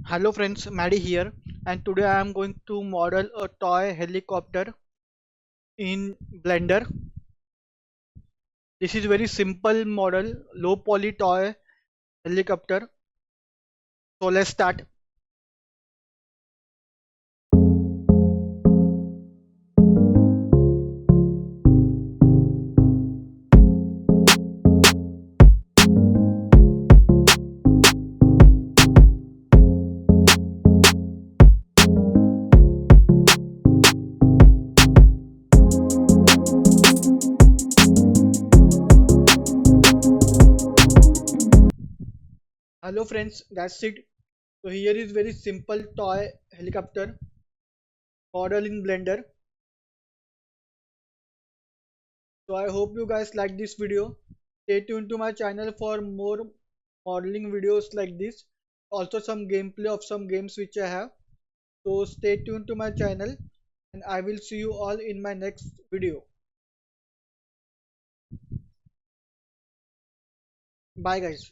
Hello friends, Maddie here, and today I am going to model a toy helicopter in Blender. This is very simple model, low poly toy helicopter. So let's start. Hello friends, that's it. So here is very simple toy helicopter model in Blender. So I hope you guys like this video. Stay tuned to my channel for more modeling videos like this. Also some gameplay of some games which I have. So stay tuned to my channel and I will see you all in my next video. Bye guys.